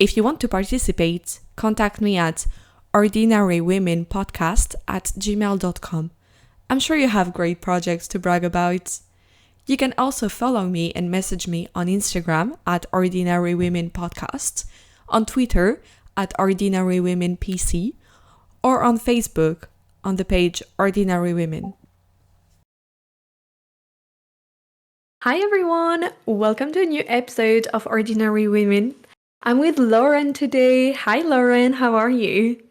If you want to participate, contact me at ordinarywomenpodcast@gmail.com. I'm sure you have great projects to brag about. You can also follow me and message me on Instagram at Ordinary Women Podcast, on Twitter at Ordinary Women PC, or on Facebook on the page Ordinary Women. Hi everyone! Welcome to a new episode of Ordinary Women. I'm with Lauren today. Hi Lauren, how are you?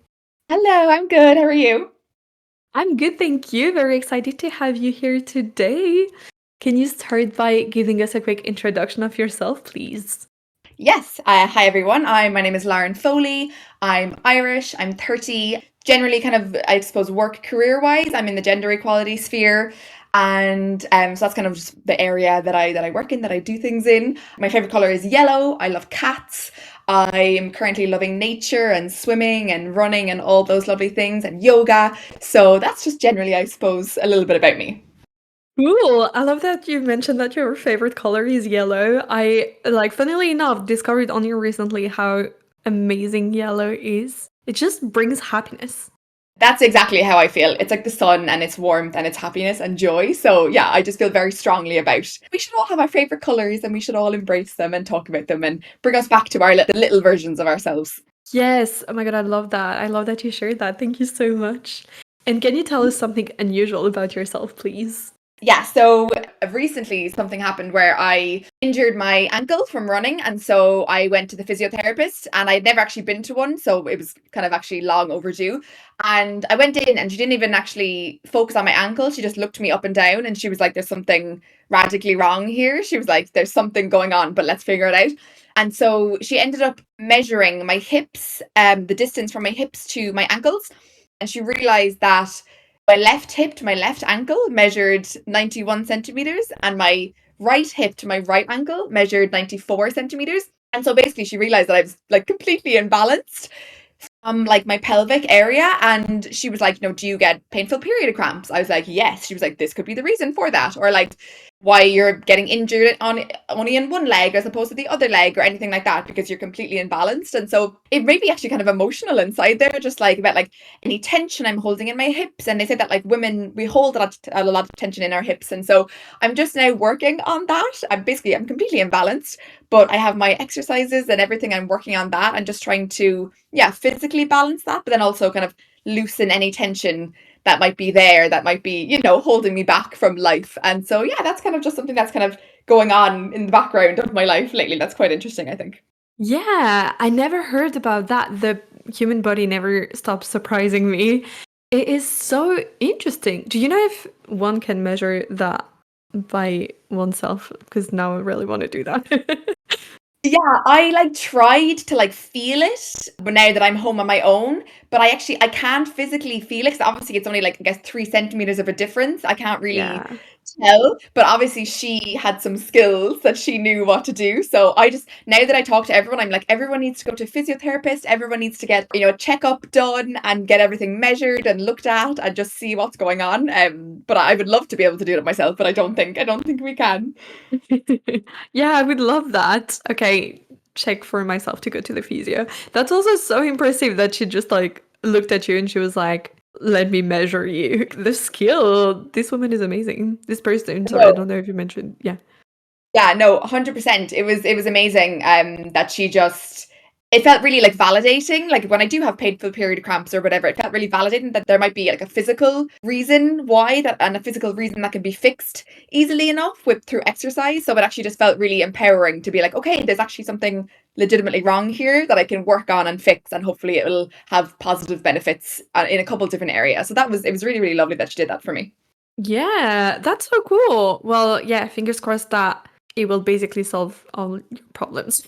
Hello, I'm good. How are you? I'm good, thank you. Very excited to have you here today. Can you start by giving us a quick introduction of yourself, please? Yes. Hi, everyone. My name is Lauren Foley. I'm Irish. I'm 30. Generally, kind of, I suppose, work career-wise, I'm in the gender equality sphere. And so that's kind of just the area that I work in, that I do things in. My favorite color is yellow. I love cats. I'm currently loving nature and swimming and running and all those lovely things and yoga. So that's just generally, I suppose, a little bit about me. Cool. I love that you mentioned that your favorite color is yellow. Funnily enough, discovered only recently how amazing yellow is. It just brings happiness. That's exactly how I feel. It's like the sun and its warmth and its happiness and joy. So yeah, I just feel very strongly about we should all have our favorite colours and we should all embrace them and talk about them and bring us back to our little versions of ourselves. Yes. Oh my God, I love that. I love that you shared that. Thank you so much. And can you tell us something unusual about yourself, please? Yeah, so recently something happened where I injured my ankle from running. And so I went to the physiotherapist and I'd never actually been to one. So it was kind of actually long overdue. And I went in and she didn't even actually focus on my ankle. She just looked me up and down and she was like, there's something radically wrong here. She was like, there's something going on, but let's figure it out. And so she ended up measuring my hips, the distance from my hips to my ankles. And she realized that my left hip to my left ankle measured 91 centimeters, and my right hip to my right ankle measured 94 centimeters. And so basically, she realized that I was like completely imbalanced like my pelvic area. And she was like, no, do you get painful period cramps? I was like, yes. She was like, this could be the reason for that. Or like, why you're getting injured on only in one leg as opposed to the other leg or anything like that, because you're completely imbalanced. And so it made me actually kind of emotional inside there, just like about like any tension I'm holding in my hips. And they said that like women, we hold a lot of tension in our hips. And so I'm just now working on that. I'm completely imbalanced, but I have my exercises and everything. I'm working on that and just trying to, yeah, physically balance that, but then also kind of loosen any tension that might be there, that might be, holding me back from life. And so, yeah, that's kind of just something that's kind of going on in the background of my life lately. That's quite interesting, I think. Yeah, I never heard about that. The human body never stops surprising me. It is so interesting. Do you know if one can measure that by oneself? Because now I really want to do that. Yeah, I like tried to like feel it, but now that I'm home on my own, but I can't physically feel it, 'cause obviously it's only like I guess 3 centimeters of a difference. I can't really Yeah. tell, but obviously she had some skills that she knew what to do. So I just now that I talk to everyone, I'm like, everyone needs to go to a physiotherapist, everyone needs to get, a checkup done and get everything measured and looked at and just see what's going on. But I would love to be able to do it myself, but I don't think we can. Yeah, I would love that. Okay, check for myself to go to the physio. That's also so impressive that she just like looked at you and she was like, let me measure you. The skill. This woman is amazing. This person, sorry, I No. don't know if you mentioned. Yeah. Yeah, no, 100%. It was amazing that she just it felt really like validating. Like when I do have painful period cramps or whatever, it felt really validating that there might be like a physical reason why that, and a physical reason that can be fixed easily enough with through exercise. So it actually just felt really empowering to be like, okay, there's actually something legitimately wrong here that I can work on and fix, and hopefully it will have positive benefits in a couple of different areas. So it was really, really lovely that she did that for me. Yeah, that's so cool. Well, yeah, fingers crossed that it will basically solve all your problems.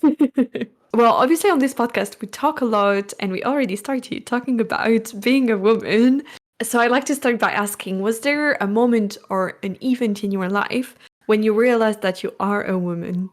Well, obviously on this podcast we talk a lot and we already started talking about being a woman. So I'd like to start by asking, was there a moment or an event in your life when you realized that you are a woman?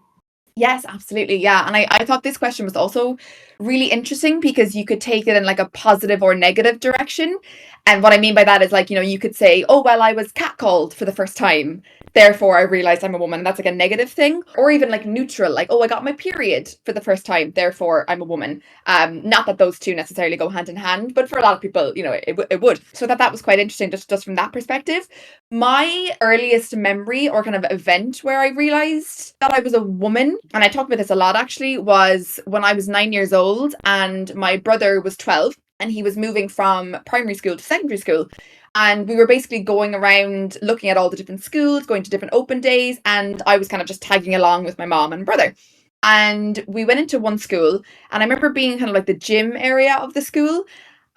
Yes, absolutely. Yeah. And I thought this question was also really interesting because you could take it in like a positive or negative direction. And what I mean by that is like, you could say, oh, well, I was catcalled for the first time. Therefore, I realized I'm a woman. That's like a negative thing. Or even like neutral, like, oh, I got my period for the first time. Therefore, I'm a woman. Not that those two necessarily go hand in hand, but for a lot of people, it would. So that was quite interesting just from that perspective. My earliest memory or kind of event where I realized that I was a woman, and I talk about this a lot actually, was when I was 9 years old and my brother was 12 and he was moving from primary school to secondary school. And we were basically going around looking at all the different schools, going to different open days, and I was kind of just tagging along with my mom and brother. And we went into one school, and I remember being kind of like the gym area of the school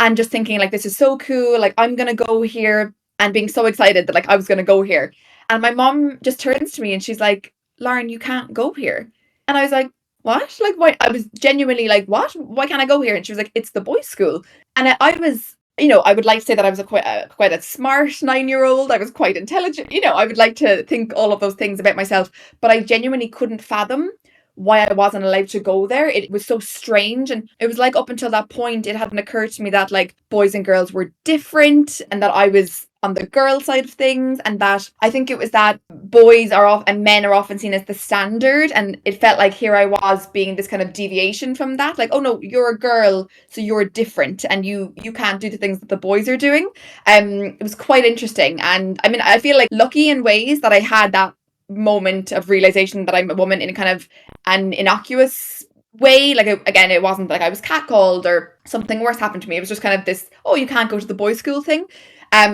and just thinking like this is so cool, like I'm gonna go here, and being so excited that like I was gonna go here. And my mom just turns to me and she's like, Lauren, you can't go here. And I was like, what? Like, why? I was genuinely like, what? Why can't I go here? And she was like, it's the boys' school. And I was, I would like to say that I was quite a smart 9 year old. I was quite intelligent. I would like to think all of those things about myself, but I genuinely couldn't fathom why I wasn't allowed to go there. It was so strange. And it was like up until that point, it hadn't occurred to me that like boys and girls were different and that I was on the girl side of things. And that I think it was that boys are off and men are often seen as the standard. And it felt like here I was being this kind of deviation from that. Like, oh no, you're a girl, so you're different and you can't do the things that the boys are doing. It was quite interesting. And I mean, I feel like lucky in ways that I had that moment of realization that I'm a woman in kind of an innocuous way. Like, again, it wasn't like I was catcalled or something worse happened to me. It was just kind of this, oh, you can't go to the boys' school thing.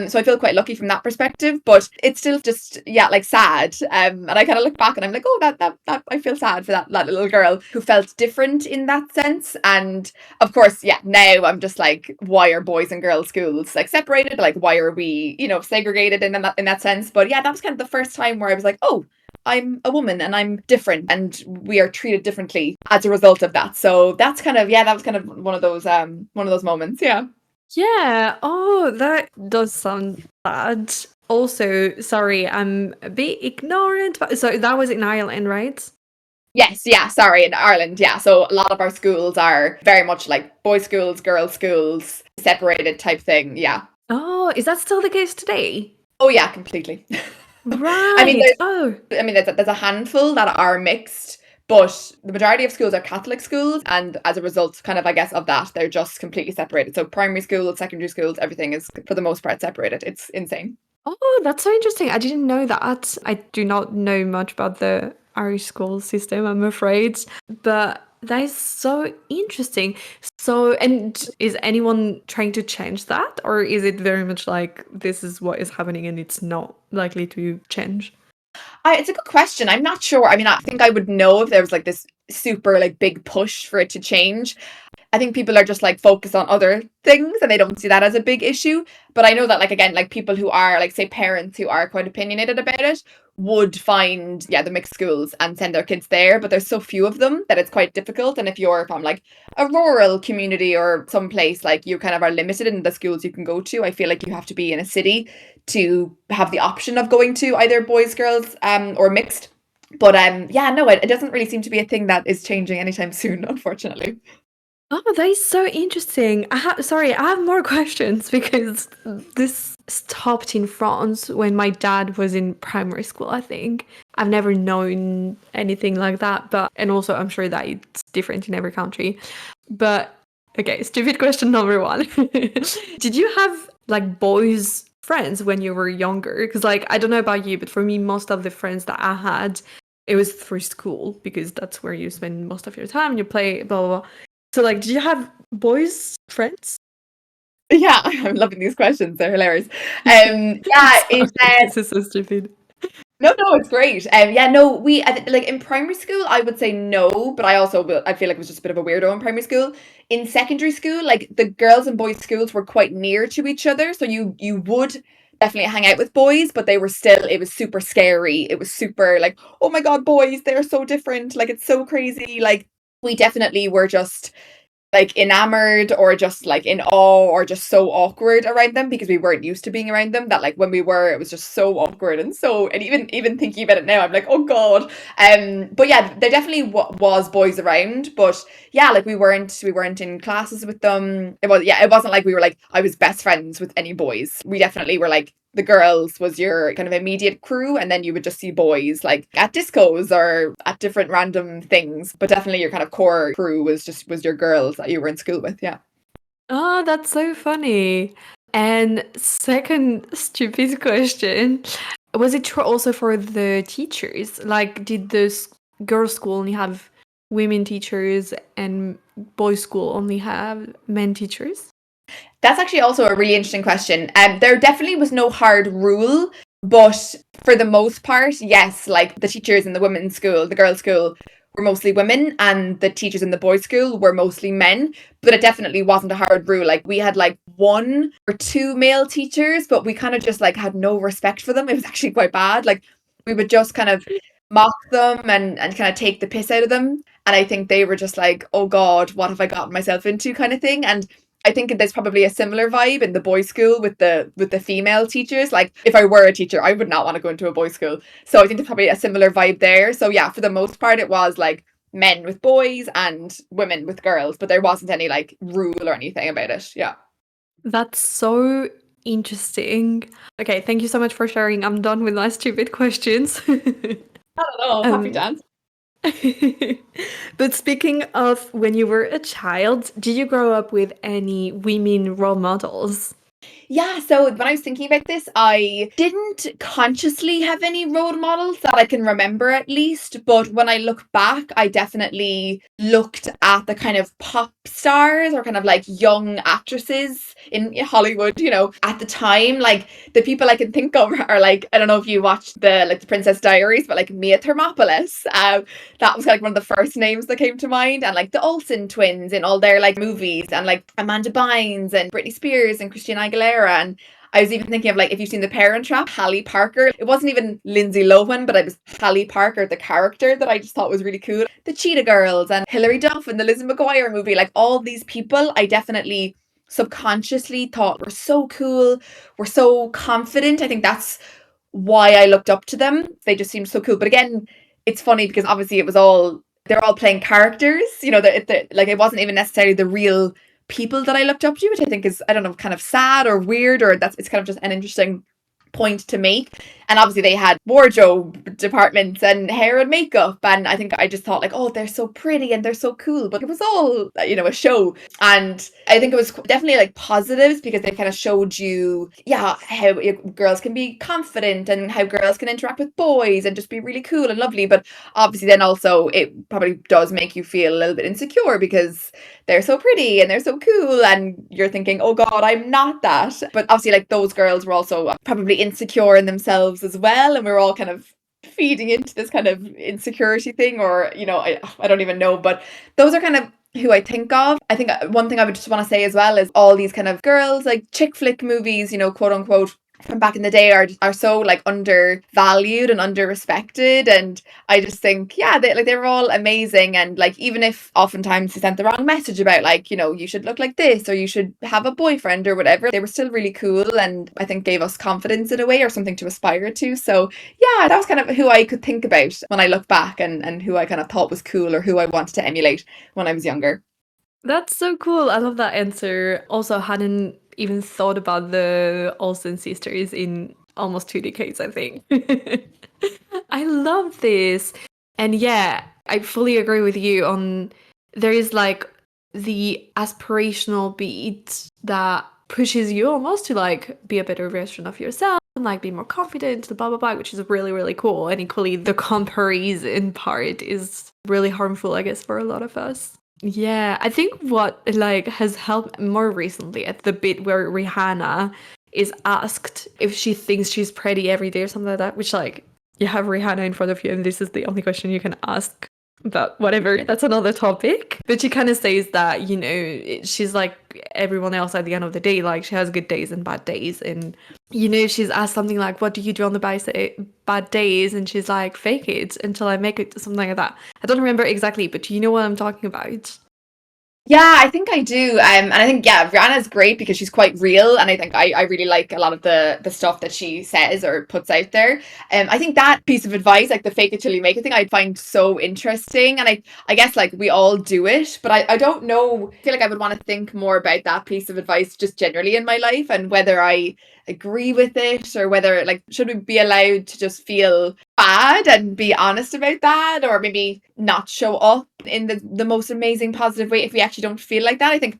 So I feel quite lucky from that perspective, but it's still just, yeah, like sad. And I kind of look back and I'm like, oh, that I feel sad for that little girl who felt different in that sense. And of course, yeah, now I'm just like, why are boys and girls schools like separated? Like, why are we, segregated in that sense? But yeah, that was kind of the first time where I was like, oh, I'm a woman and I'm different and we are treated differently as a result of that. So that's kind of, yeah, that was kind of one of those moments. Yeah. Yeah. Oh, that does sound bad. Also, sorry, I'm a bit ignorant. But so that was in Ireland, right? Yes, yeah, sorry, in Ireland, yeah. So a lot of our schools are very much like boys' schools, girls' schools, separated type thing. Yeah. Oh, is that still the case today? Oh yeah, completely. I mean, Right. Oh, there's a handful that are mixed, but the majority of schools are Catholic schools, and as a result, kind of, I guess, of that, they're just completely separated. So primary schools, secondary schools, everything is for the most part separated. It's insane. oh, that's so interesting. I didn't know that. I do not know much about the Irish school system, I'm afraid. But that is so interesting. So, and is anyone trying to change that? Or is it very much like this is what is happening and it's not likely to change? It's a good question. I'm not sure. I mean, I think I would know if there was like this super like big push for it to change. I think people are just like focused on other things and they don't see that as a big issue. But I know that, like, again, like people who are like, say, parents who are quite opinionated about it would find, yeah, the mixed schools and send their kids there. But there's so few of them that it's quite difficult. And if you're from like a rural community or someplace, like you kind of are limited in the schools you can go to. I feel like you have to be in a city to have the option of going to either boys, girls, or mixed. But yeah, no, it doesn't really seem to be a thing that is changing anytime soon, unfortunately. Oh, that is so interesting. Sorry, I have more questions because this stopped in France when my dad was in primary school, I think. I've never known anything like that, but and also I'm sure that it's different in every country. But okay, stupid question number one. Did you have like boys friends when you were younger? Because like I don't know about you, but for me most of the friends that I had it was through school because that's where you spend most of your time and you play blah blah blah. So, like, do you have boys friends? Yeah, I'm loving these questions. They're hilarious. Yeah, Sorry, this is so stupid. no, it's great. Yeah, no, like in primary school, I would say no, but I feel like it was just a bit of a weirdo in primary school. In secondary school, like the girls and boys schools were quite near to each other, so you would definitely hang out with boys, but it was super scary. It was super like, oh my God, boys, they're so different. Like it's so crazy. Like we definitely were just like enamored or just like in awe or just so awkward around them because we weren't used to being around them, that like when we were, it was just so awkward. And even thinking about it now, I'm like, oh god. But yeah, there definitely was boys around, but yeah, like we weren't in classes with them. It wasn't like we were like, I was best friends with any boys. We definitely were like, the girls was your kind of immediate crew, and then you would just see boys like at discos or at different random things. But definitely your kind of core crew was your girls that you were in school with. Yeah. Oh, that's so funny. And second stupid question, was it true also for the teachers? Like, did the girls' school only have women teachers and boys' school only have men teachers? That's actually also a really interesting question. There definitely was no hard rule, but for the most part, yes, like the teachers in the women's school, the girls' school, were mostly women, and the teachers in the boys' school were mostly men. But it definitely wasn't a hard rule. Like we had like one or two male teachers, but we kind of just like had no respect for them. It was actually quite bad. Like we would just kind of mock them and kind of take the piss out of them. And I think they were just like, oh God, what have I gotten myself into kind of thing. And I think there's probably a similar vibe in the boys' school with the female teachers. Like if I were a teacher, I would not want to go into a boys' school. So I think there's probably a similar vibe there. So yeah, for the most part, it was like men with boys and women with girls, but there wasn't any like rule or anything about it. Yeah. That's so interesting. Okay, thank you so much for sharing. I'm done with my stupid questions. Not at all. Happy um, dance. but speaking of when you were a child, did you grow up with any women role models? Yeah, so when I was thinking about this, I didn't consciously have any role models that I can remember at least. But when I look back, I definitely looked at the kind of pop stars or kind of like young actresses in Hollywood, at the time. Like the people I can think of are like, I don't know if you watched the Princess Diaries, but like Mia Thermopolis. That was like one of the first names that came to mind. And like the Olsen twins in all their like movies, and like Amanda Bynes and Britney Spears and Christina Aguilera. And I was even thinking of like, if you've seen The Parent Trap, Hallie Parker. It wasn't even Lindsay Lohan, but it was Hallie Parker, the character, that I just thought was really cool. The Cheetah Girls and Hilary Duff in the Lizzie McGuire movie, like all these people I definitely subconsciously thought were so cool, were so confident. I think that's why I looked up to them. They just seemed so cool. But again, it's funny because obviously they're all playing characters, like it wasn't even necessarily the real people that I looked up to, which I think is, I don't know, kind of sad or weird, or it's kind of just an interesting point to make. And obviously they had wardrobe departments and hair and makeup, and I think I just thought like, oh, they're so pretty and they're so cool, but it was all a show. And I think it was definitely like positives because they kind of showed you, yeah, how girls can be confident and how girls can interact with boys and just be really cool and lovely. But obviously then also it probably does make you feel a little bit insecure because they're so pretty and they're so cool, and you're thinking, oh god, I'm not that. But obviously like those girls were also probably insecure in themselves as well, and we're all kind of feeding into this kind of insecurity thing, or I don't even know. But those are kind of who I think of. I think one thing I would just want to say as well is all these kind of girls, like chick flick movies, quote unquote, from back in the day are so like undervalued and underrespected. And I just think, yeah, they were all amazing. And like, even if oftentimes they sent the wrong message about like, you should look like this or you should have a boyfriend or whatever, they were still really cool, and I think gave us confidence in a way, or something to aspire to. So yeah, that was kind of who I could think about when I look back, and who I kind of thought was cool or who I wanted to emulate when I was younger. That's so cool. I love that answer. Also, hadn't even thought about the Olsen sisters in almost 2 decades, I think. I love this. And yeah, I fully agree with you on there is like the aspirational beat that pushes you almost to like be a better version of yourself and like be more confident, blah blah blah, which is really, really cool. And equally the comparison part is really harmful, I guess, for a lot of us. Yeah, I think what like has helped more recently at the bit where Rihanna is asked if she thinks she's pretty every day or something like that, which like you have Rihanna in front of you and this is the only question you can ask. But whatever, that's another topic. But she kind of says that, she's like everyone else at the end of the day, like she has good days and bad days. And, she's asked something like, what do you do on the bad days? And she's like, fake it until I make it, something like that. I don't remember exactly, but do you know what I'm talking about? Yeah, I think I do. And I think, yeah, Rihanna's great because she's quite real. And I think I really like a lot of the stuff that she says or puts out there. I think that piece of advice, like the fake it till you make it thing, I find so interesting. And I guess like we all do it, but I don't know. I feel like I would want to think more about that piece of advice just generally in my life and whether I agree with it or whether like should we be allowed to just feel bad and be honest about that, or maybe not show up in the most amazing positive way if we actually don't feel like that. I think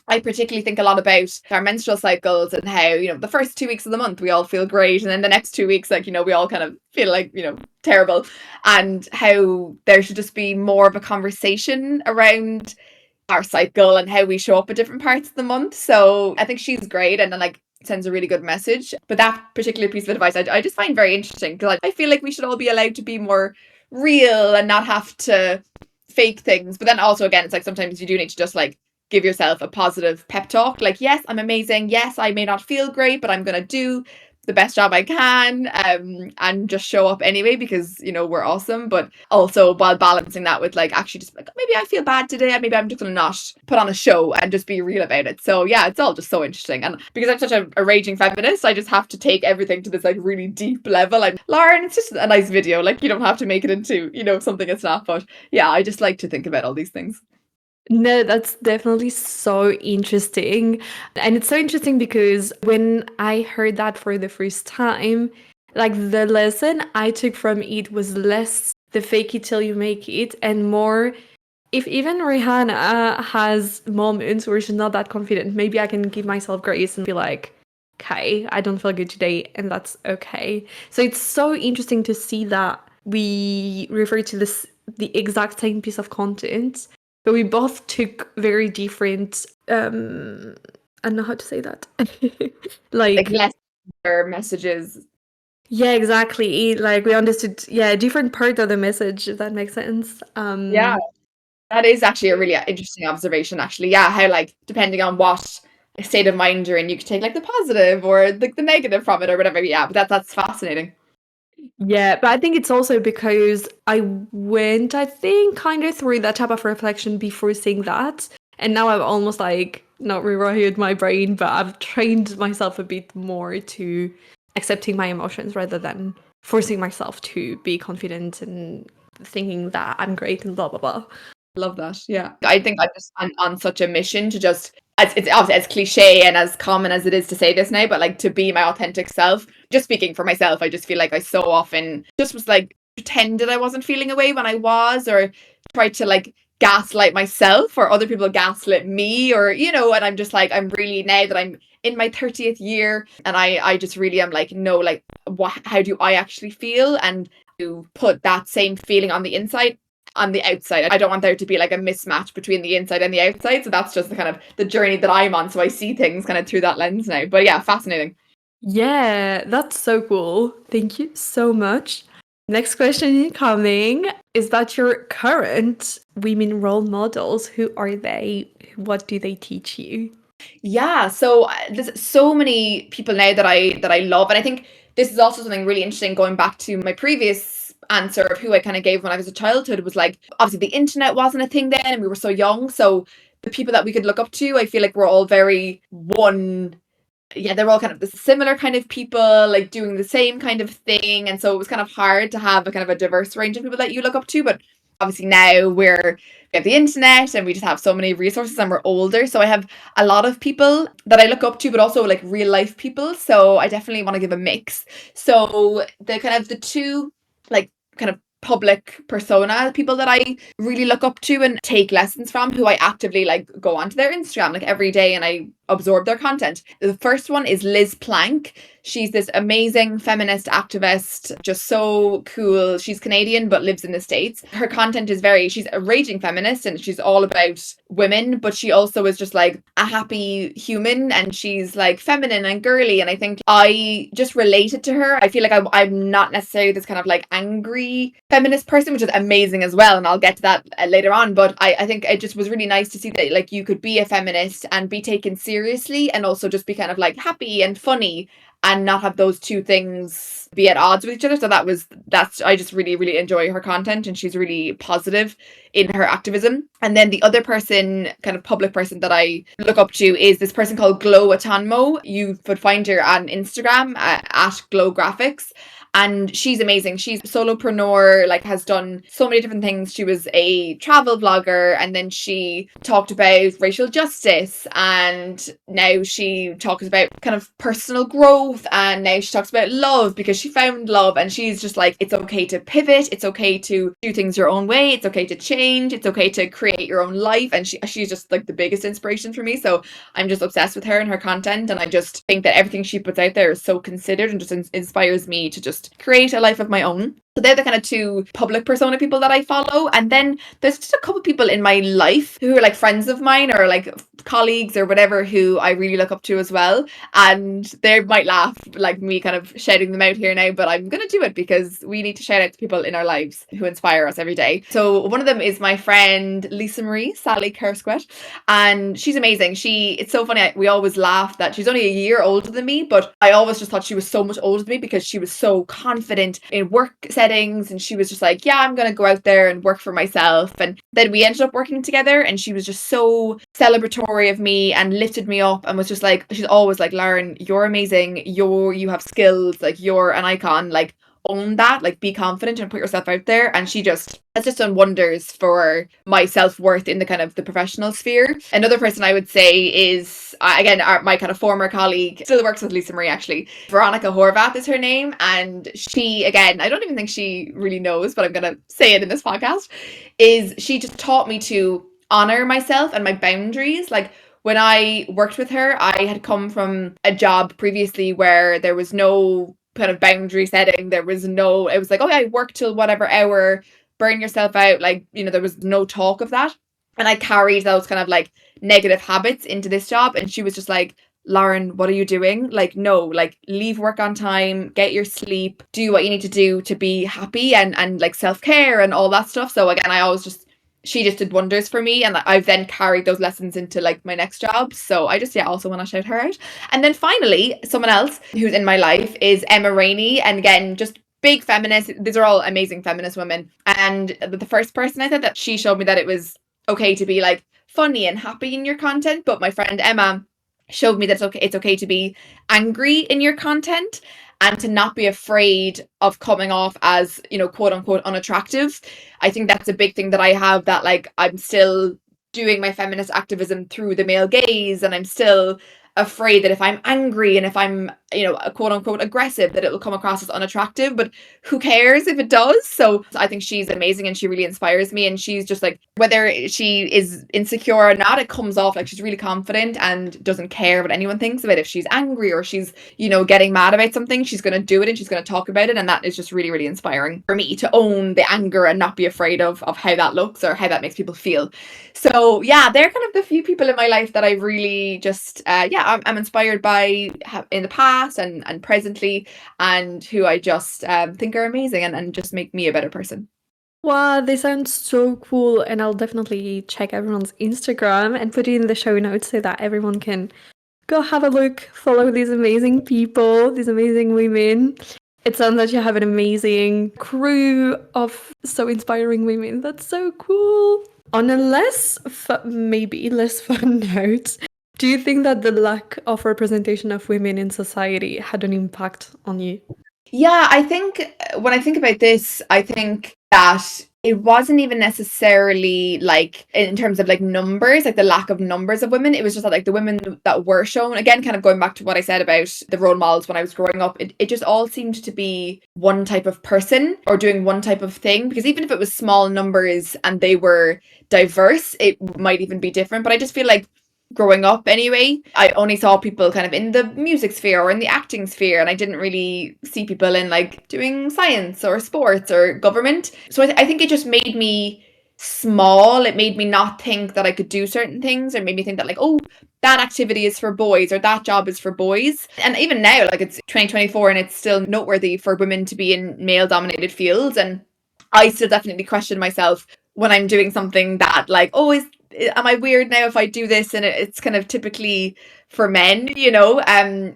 I particularly think a lot about our menstrual cycles and how, the first 2 weeks of the month we all feel great. And then the next 2 weeks, like, we all kind of feel like, terrible. And how there should just be more of a conversation around our cycle and how we show up at different parts of the month. So I think she's great and then like sends a really good message. But that particular piece of advice I just find very interesting because I feel like we should all be allowed to be more real and not have to fake things. But then also again, it's like sometimes you do need to just like give yourself a positive pep talk. Like, yes, I'm amazing. Yes, I may not feel great, but I'm gonna do the best job I can, and just show up anyway because we're awesome. But also while balancing that with like actually just like maybe I feel bad today, and maybe I'm just gonna not put on a show and just be real about it. So yeah, it's all just so interesting. And because I'm such a raging feminist, I just have to take everything to this like really deep level. I'm Lauren, it's just a nice video. Like you don't have to make it into something it's not. But yeah, I just like to think about all these things. No, that's definitely so interesting. And it's so interesting because when I heard that for the first time, like the lesson I took from it was less the fake it till you make it and more if even Rihanna has moments where she's not that confident, maybe I can give myself grace and be like, okay, I don't feel good today, and that's okay. So it's so interesting to see that we refer to the exact same piece of content, but we both took very different I don't know how to say that. Like Like less messages. yeah, exactly. Like we understood a different part of the message, if that makes sense. Yeah. That is actually a really interesting observation, actually. Yeah, how like depending on what state of mind you're in, you could take like the positive or like the negative from it or whatever. Yeah, but that's fascinating. Yeah, but I think it's also because I went, I think, kind of through that type of reflection before seeing that. And now I've almost like not rewired my brain, but I've trained myself a bit more to accepting my emotions rather than forcing myself to be confident and thinking that I'm great and blah, blah, blah. Love that. Yeah. I think I'm just on such a mission to just it's obviously as cliche and as common as it is to say this now, but like to be my authentic self. Just speaking for myself, I just feel like I so often just was like pretended I wasn't feeling away when I was, or tried to like gaslight myself or other people gaslit me, or and I'm just like I'm really now that I'm in my 30th year and I just really am like no, like what, how do I actually feel, and to put that same feeling on the inside on the outside. I don't want there to be like a mismatch between the inside and the outside. So that's just the kind of the journey that I'm on. So I see things kind of through that lens now. But yeah, fascinating. Yeah, that's so cool. Thank you so much. Next question incoming is that your current women role models. Who are they? What do they teach you? Yeah, so there's so many people now that I love, and I think this is also something really interesting. Going back to my previous answer of who I kind of gave when I was a childhood was like obviously the internet wasn't a thing then, and we were so young. So the people that we could look up to, I feel like we're all very one. Yeah, they're all kind of the similar kind of people, like doing the same kind of thing. And so it was kind of hard to have a kind of a diverse range of people that you look up to. But obviously now we have the internet and we just have so many resources and we're older. So I have a lot of people that I look up to, but also like real life people. So I definitely want to give a mix. So the kind of the two like kind of public persona people that I really look up to and take lessons from, who I actively like go onto their Instagram like every day and I absorb their content. The first one is Liz Plank. She's this amazing feminist activist, just so cool. She's Canadian but lives in the States. Her content is she's a raging feminist and she's all about women, but she also is just like a happy human and she's like feminine and girly. And I think I just related to her. I feel like I'm not necessarily this kind of like angry feminist person, which is amazing as well. And I'll get to that later on. But I think it just was really nice to see that like you could be a feminist and be taken seriously seriously and also just be kind of like happy and funny and not have those two things be at odds with each other. So I just really, really enjoy her content, and she's really positive in her activism. And then the other person, kind of public person that I look up to, is this person called Glow Atanmo. You would find her on Instagram at Glow Graphics. And she's amazing. She's a solopreneur, like has done so many different things. She was a travel vlogger, and then she talked about racial justice, and now she talks about kind of personal growth, and now she talks about love because she found love, and she's just like, it's okay to pivot, it's okay to do things your own way, it's okay to change, it's okay to create your own life. And she's just like the biggest inspiration for me. So I'm just obsessed with her and her content, and I just think that everything she puts out there is so considered and just inspires me to just create a life of my own. So they're the kind of two public persona people that I follow. And then there's just a couple people in my life who are like friends of mine or like colleagues or whatever who I really look up to as well. And they might laugh like me kind of shouting them out here now, but I'm going to do it because we need to shout out to people in our lives who inspire us every day. So one of them is my friend Lisa Marie, Sally Kersquet, and she's amazing. It's so funny. We always laugh that she's only a year older than me, but I always just thought she was so much older than me because she was so confident in work settings, and she was just like, yeah, I'm gonna go out there and work for myself. And then we ended up working together, and she was just so celebratory of me and lifted me up and was just like, she's always like, Lauren, you're amazing, you have skills, like you're an icon, like own that, like be confident and put yourself out there. And she just has just done wonders for my self-worth in the kind of the professional sphere. Another person I would say is my kind of former colleague, still works with Lisa Marie actually, Veronica Horvath is her name. And she, again, I don't even think she really knows, but I'm gonna say it in this podcast, is she just taught me to honor myself and my boundaries. Like when I worked with her, I had come from a job previously where there was no kind of boundary setting. It was like, oh yeah, I work till whatever hour, burn yourself out. Like, there was no talk of that. And I carried those kind of like negative habits into this job. And she was just like, Lauren, what are you doing? Like, no, like leave work on time, get your sleep, do what you need to do to be happy and like self-care and all that stuff. So again, she just did wonders for me, and I've then carried those lessons into like my next job. So I just also want to shout her out. And then finally, someone else who's in my life is Emma Rainey, and again, just big feminist. These are all amazing feminist women. And the first person I said that she showed me that it was okay to be like funny and happy in your content, but my friend Emma showed me that it's okay to be angry in your content and to not be afraid of coming off as, quote unquote, unattractive. I think that's a big thing that I have, that like I'm still doing my feminist activism through the male gaze, and I'm still afraid that if I'm angry and if I'm, a quote unquote aggressive, that it will come across as unattractive. But who cares if it does? So I think she's amazing, and she really inspires me. And she's just like, whether she is insecure or not, it comes off like she's really confident and doesn't care what anyone thinks of it. If she's angry or she's, getting mad about something, she's going to do it and she's going to talk about it. And that is just really, really inspiring for me, to own the anger and not be afraid of how that looks or how that makes people feel. So yeah, they're kind of the few people in my life that I really just, I'm inspired by in the past and presently, and who I just think are amazing and just make me a better person. Wow, they sound so cool, and I'll definitely check everyone's Instagram and put it in the show notes so that everyone can go have a look, follow these amazing people, these amazing women. It sounds like you have an amazing crew of so inspiring women. That's so cool. On a maybe less fun note, do you think that the lack of representation of women in society had an impact on you? Yeah, I think when I think about this, I think that it wasn't even necessarily like in terms of like numbers, like the lack of numbers of women. It was just that like the women that were shown, again, kind of going back to what I said about the role models when I was growing up, it just all seemed to be one type of person or doing one type of thing. Because even if it was small numbers and they were diverse, it might even be different. But I just feel like growing up anyway, I only saw people kind of in the music sphere or in the acting sphere, and I didn't really see people in like doing science or sports or government. So I think it just made me small. It made me not think that I could do certain things, or made me think that like, oh, that activity is for boys or that job is for boys. And even now, like it's 2024 and it's still noteworthy for women to be in male dominated fields. And I still definitely question myself when I'm doing something that like, oh, am I weird now if I do this? And it's kind of typically for men, you know?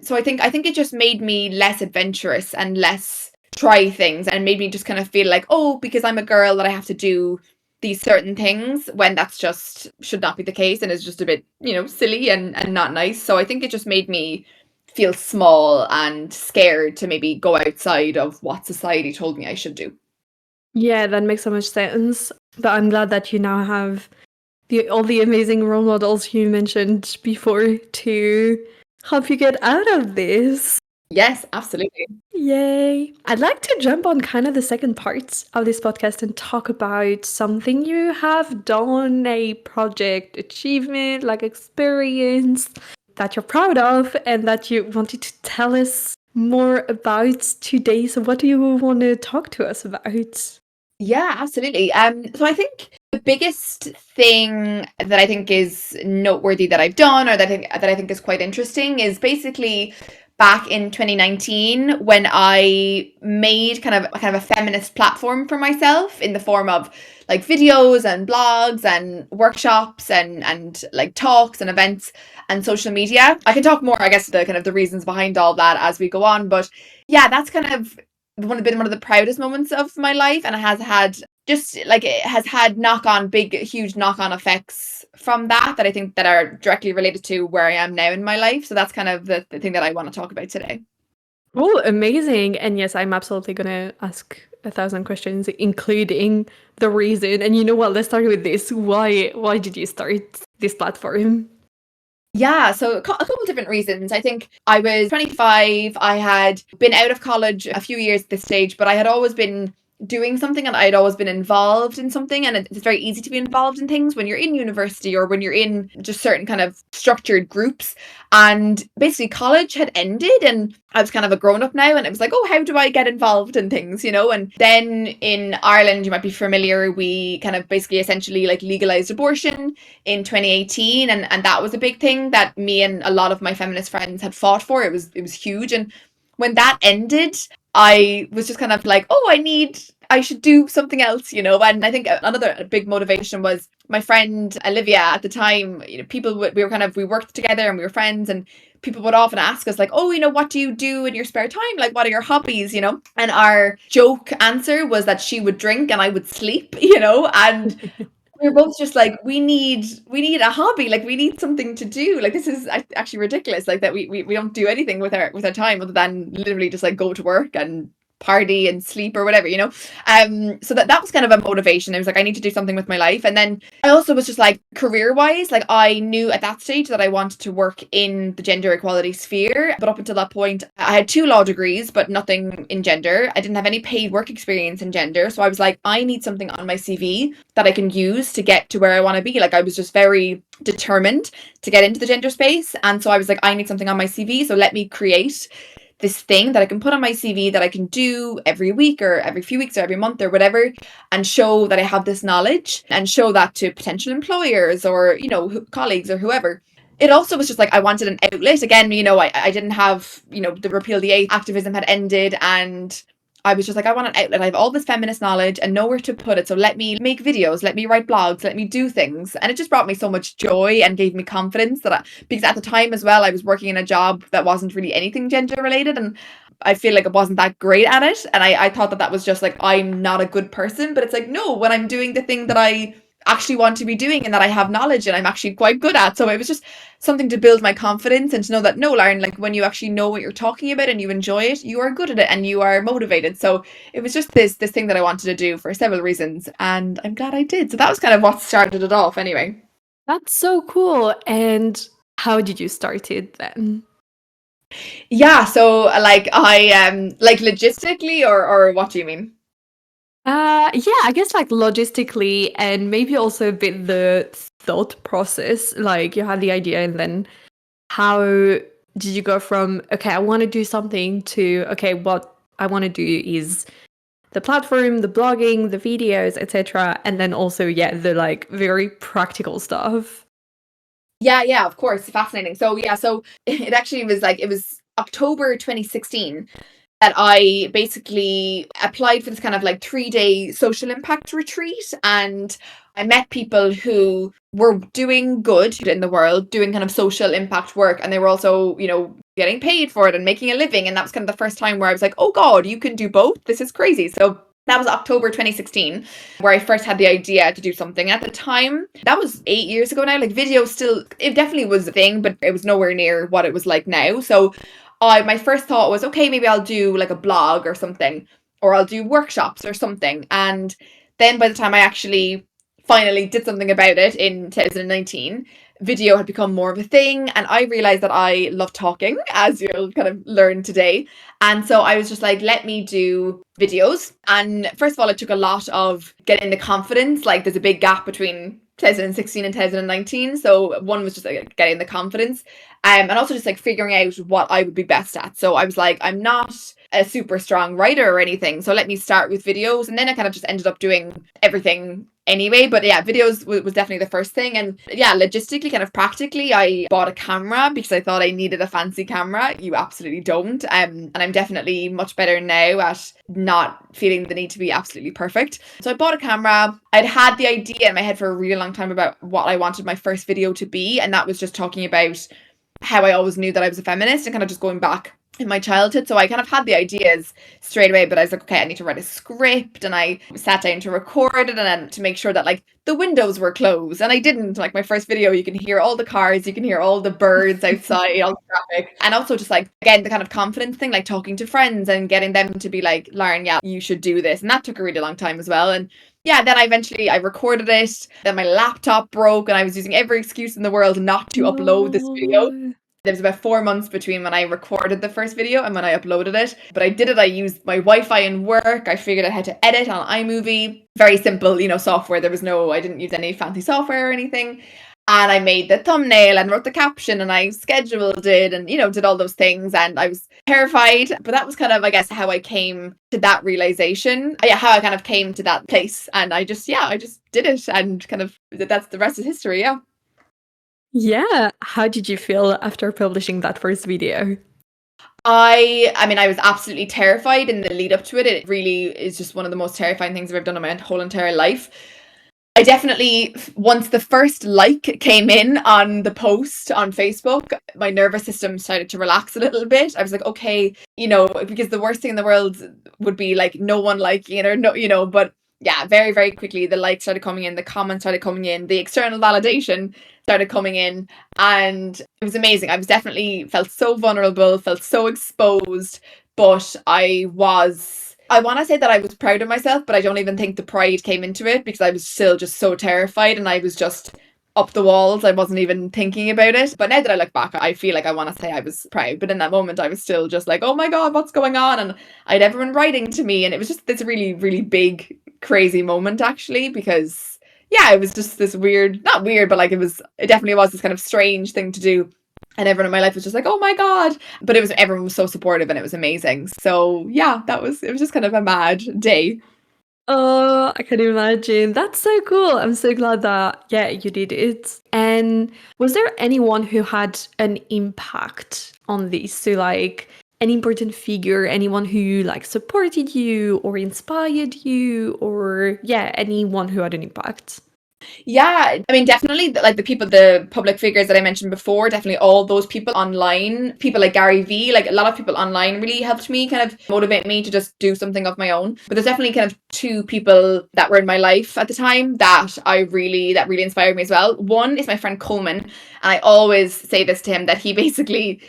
So I think it just made me less adventurous and less try things, and made me just kind of feel like, oh, because I'm a girl that I have to do these certain things, when that's just should not be the case, and is just a bit, silly and not nice. So I think it just made me feel small and scared to maybe go outside of what society told me I should do. Yeah, that makes so much sense. But I'm glad that you now have all the amazing role models you mentioned before to help you get out of this. Yes, absolutely. Yay. I'd like to jump on kind of the second part of this podcast and talk about something you have done, a project achievement, like experience that you're proud of and that you wanted to tell us more about today. So what do you want to talk to us about? Yeah, absolutely. So I think the biggest thing that I think is noteworthy that I've done, or that I think is quite interesting, is basically back in 2019 when I made kind of a feminist platform for myself in the form of like videos and blogs and workshops and like talks and events and social media. I can talk more, I guess, the kind of the reasons behind all that as we go on, but yeah, that's kind of been one of the proudest moments of my life, and it has had huge knock on effects from that I think that are directly related to where I am now in my life. So that's kind of the thing that I want to talk about today. Oh, amazing. And yes, I'm absolutely going to ask 1,000 questions, including the reason. And you know what? Let's start with this. Why did you start this platform? Yeah, so a couple different reasons. I think I was 25. I had been out of college a few years at this stage, but I had always been doing something, and I'd always been involved in something. And it's very easy to be involved in things when you're in university or when you're in just certain kind of structured groups. And basically, college had ended, and I was kind of a grown up now. And it was like, oh, how do I get involved in things, you know? And then in Ireland, you might be familiar, we kind of basically essentially like legalized abortion in 2018, and that was a big thing that me and a lot of my feminist friends had fought for. It was huge. And when that ended, I was just kind of like, oh, I should do something else, you know. And I think another big motivation was my friend Olivia at the time. You know, we worked together and we were friends, and people would often ask us like, oh, you know, what do you do in your spare time? Like, what are your hobbies, you know? And our joke answer was that she would drink and I would sleep, you know. And we were both just like, we need a hobby, like we need something to do, like this is actually ridiculous, like that we don't do anything with our time other than literally just like go to work and party and sleep or whatever, you know. So that was kind of a motivation. I was like, I need to do something with my life. And then I also was just like, career wise, like I knew at that stage that I wanted to work in the gender equality sphere, but up until that point I had 2 law degrees but nothing in gender. I didn't have any paid work experience in gender, so I was like, I need something on my CV that I can use to get to where I want to be. Like I was just very determined to get into the gender space, and so I was like, I need something on my CV, so let me create this thing that I can put on my CV that I can do every week or every few weeks or every month or whatever, and show that I have this knowledge and show that to potential employers or, you know, colleagues or whoever. It also was just like, I wanted an outlet. Again, you know, I didn't have, you know, the Repeal the Eighth activism had ended, and I was just like, I want an outlet. I have all this feminist knowledge and nowhere to put it. So let me make videos, let me write blogs, let me do things. And it just brought me so much joy and gave me confidence because at the time as well, I was working in a job that wasn't really anything gender related. And I feel like I wasn't that great at it. And I thought that was just like, I'm not a good person. But it's like, no, when I'm doing the thing that I actually want to be doing and that I have knowledge and I'm actually quite good at. So it was just something to build my confidence and to know that, no, Lauren, like when you actually know what you're talking about and you enjoy it, you are good at it and you are motivated. So it was just this thing that I wanted to do for several reasons, and I'm glad I did. So that was kind of what started it off anyway. That's so cool. And how did you start it then? Yeah, so like like logistically, or what do you mean? Yeah, I guess like logistically and maybe also a bit the thought process. Like you had the idea and then how did you go from, okay, I want to do something to, okay, what I want to do is the platform, the blogging, the videos, etc. And then also, yeah, the like very practical stuff. Yeah, of course. Fascinating. So yeah, so it actually was like, it was October 2016. that I basically applied for this kind of like 3-day social impact retreat, and I met people who were doing good in the world, doing kind of social impact work, and they were also, getting paid for it and making a living. And that was kind of the first time where I was like, oh God, you can do both. This is crazy. So that was October 2016, where I first had the idea to do something. At the time, that was 8 years ago now. Like video still, it definitely was a thing, but it was nowhere near what it was like now. So my first thought was, okay, maybe I'll do like a blog or something, or I'll do workshops or something. And then by the time I actually finally did something about it in 2019, video had become more of a thing. And I realized that I love talking, as you'll kind of learn today. And so I was just like, let me do videos. And first of all, it took a lot of getting the confidence. Like there's a big gap between 2016 and 2019. So one was just like getting the confidence. And also just like figuring out what I would be best at. So I was like, I'm not a super strong writer or anything, so let me start with videos. And then I kind of just ended up doing everything anyway. But yeah, videos was definitely the first thing. And yeah, logistically, kind of practically, I bought a camera because I thought I needed a fancy camera. You absolutely don't. And I'm definitely much better now at not feeling the need to be absolutely perfect. So I bought a camera. I'd had the idea in my head for a really long time about what I wanted my first video to be, and that was just talking about how I always knew that I was a feminist and kind of just going back in my childhood. So I kind of had the ideas straight away, but I was like, okay, I need to write a script. And I sat down to record it and then to make sure that like the windows were closed. And I didn't. Like my first video, you can hear all the cars, you can hear all the birds outside, all the traffic. And also just like, again, the kind of confidence thing, like talking to friends and getting them to be like, Lauren, yeah, you should do this. And that took a really long time as well. And yeah, then I recorded it. Then my laptop broke and I was using every excuse in the world not to upload this video. There was about 4 months between when I recorded the first video and when I uploaded it. But I did it. I used my Wi-Fi in work. I figured out how to edit on iMovie. Very simple, software. I didn't use any fancy software or anything. And I made the thumbnail and wrote the caption and I scheduled it and, did all those things. And I was terrified. But that was kind of, I guess, how I came to that realization. Yeah, how I kind of came to that place. And I just did it. And kind of, that's the rest is history. Yeah. Yeah. How did you feel after publishing that first video? I mean, I was absolutely terrified in the lead up to it. It really is just one of the most terrifying things I've ever done in my whole entire life. I definitely, once the first like came in on the post on Facebook, my nervous system started to relax a little bit. I was like, okay, because the worst thing in the world would be like no one liking it or no, but yeah, very, very quickly the likes started coming in, the comments started coming in, the external validation started coming in, and it was amazing. I was definitely felt so vulnerable, felt so exposed, but I want to say that I was proud of myself, but I don't even think the pride came into it because I was still just so terrified and I was just up the walls. I wasn't even thinking about it. But now that I look back, I feel like I want to say I was proud. But in that moment, I was still just like, oh my God, what's going on? And I had everyone writing to me. And it was just this really, really big, crazy moment, actually, because yeah, it was just this weird, not weird, but like it definitely was this kind of strange thing to do. And everyone in my life was just like, oh my God. But everyone was so supportive and it was amazing. So yeah, it was just kind of a mad day. Oh, I can imagine. That's so cool. I'm so glad that, yeah, you did it. And was there anyone who had an impact on this? So like an important figure, anyone who like supported you or inspired you, or yeah, anyone who had an impact? Yeah, I mean, definitely like the public figures that I mentioned before, definitely all those people online, people like Gary Vee, like a lot of people online really helped me kind of motivate me to just do something of my own. But there's definitely kind of two people that were in my life at the time that really inspired me as well. One is my friend Coleman, and I always say this to him that he basically,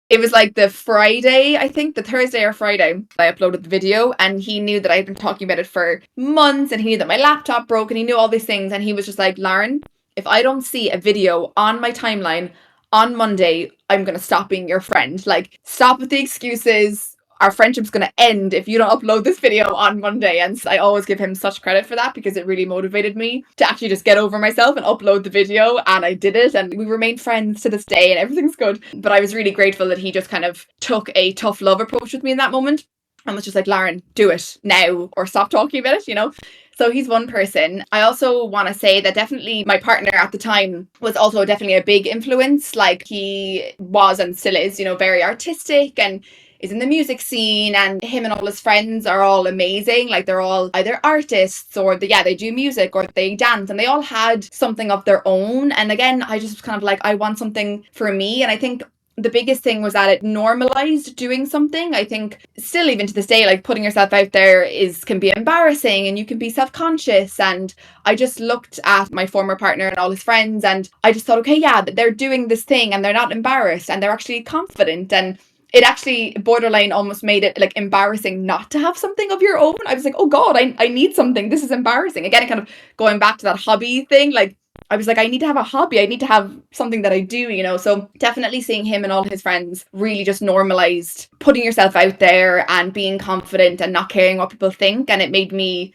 it was like the Friday, I think, the Thursday or Friday, I uploaded the video and he knew that I had been talking about it for months and he knew that my laptop broke and he knew all these things. And he was just like, Lauren, if I don't see a video on my timeline on Monday, I'm going to stop being your friend. Like, stop with the excuses. Our friendship's going to end if you don't upload this video on Monday. And I always give him such credit for that because it really motivated me to actually just get over myself and upload the video. And I did it. And we remain friends to this day and everything's good. But I was really grateful that he just kind of took a tough love approach with me in that moment and was just like, Lauren, do it now or stop talking about it, So he's one person. I also want to say that definitely my partner at the time was also definitely a big influence. Like he was and still is, very artistic and is in the music scene, and him and all his friends are all amazing. Like they're all either artists or they do music or they dance, and they all had something of their own. And again, I just kind of like, I want something for me. And I think the biggest thing was that it normalized doing something. I think still even to this day, like putting yourself out there can be embarrassing and you can be self-conscious. And I just looked at my former partner and all his friends, and I just thought, okay, yeah, they're doing this thing and they're not embarrassed and they're actually confident. And it actually borderline almost made it like embarrassing not to have something of your own. I was like, oh God, I need something. This is embarrassing. Again, kind of going back to that hobby thing, like I was like, I need to have a hobby. I need to have something that I do, you know? So definitely seeing him and all his friends really just normalized putting yourself out there and being confident and not caring what people think. And it made me